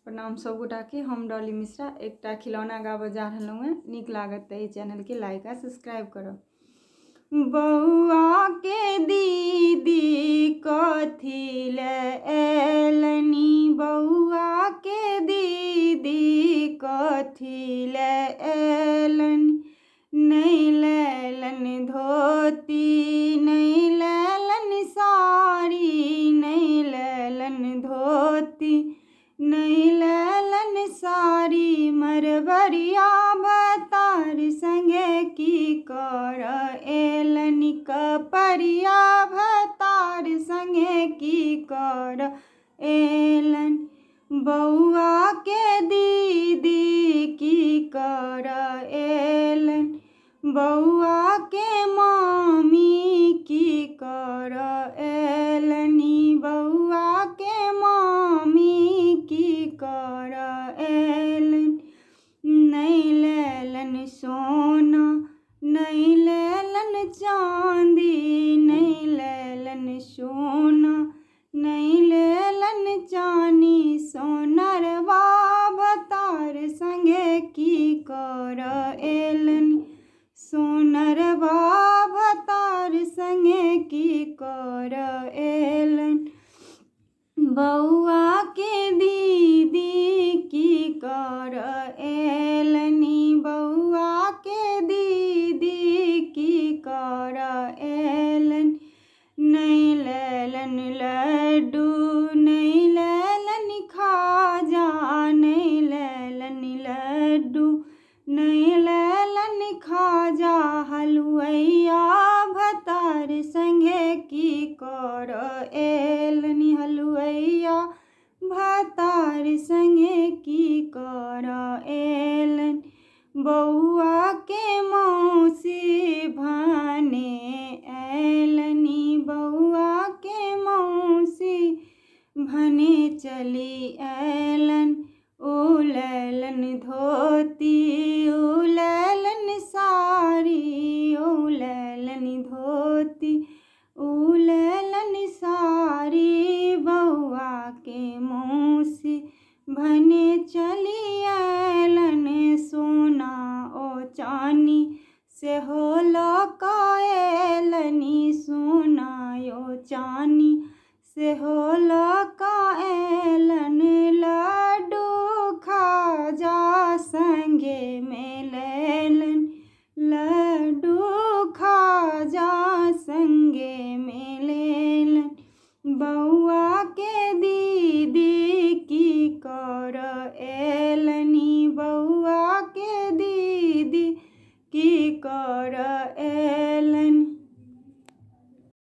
प्रणाम सब गोटा के। हम डॉली मिश्रा एकटा खिलौना गाबऽ जा रहलहुँ हैं। नीक लागत तऽ चैनल के लाइक आ सब्सक्राइब करब। बौआ के दीदी कथी ले एलनी, बौआ के दीदी कथी ले एलनी, नहीं लेलन धोती नहीं लेलन साड़ी, नहीं लेलन धोती नहीं लेलन साड़ी, मरबरिया भतार संगे की कर एलनी, कपरिया भतार संगे की कर एलन, बौआ के दीदी की कर एलन, बौआ के मामी की कर एलनी, बौआ के मामी की कर एलन, नहीं लेलन सोना नहीं लेलन चांदी, नहीं लेलन सोना नहीं लेलन चानी, सोनरवा भतार संगे की कर एलन, सोनरवा भतार संगे की कर एलन, बौआ के दीदी की कर एलनी, बौआ के दीदी की कर एलन, नहीं लेलन लड्डू नहीं लेलन खाजा, नहीं लेलन लड्डू नहीं लेलन खाजा, हलुवैया भतार संगे की कर एलनी, हलुवैया भतार संगे की कर एलन, बौआ के मौसी भने एलनी, बौआ के मौसी भने चली एलन, ओ लेलन धोती ओ लेलन साड़ी, ओ लेलन धोती ओ लेलन साड़ी, बौआ के मौसी भने चली एलन, सोना ओ चानी से हो लौका एलनी, सोना ओ चानी से हो लौका एलन, लड्डू खाजा संगे में लेलन, लड्डू खाजा संगे में लेलन, बौआ के दीदी की कर एलनी, बौआ के दीदी की कर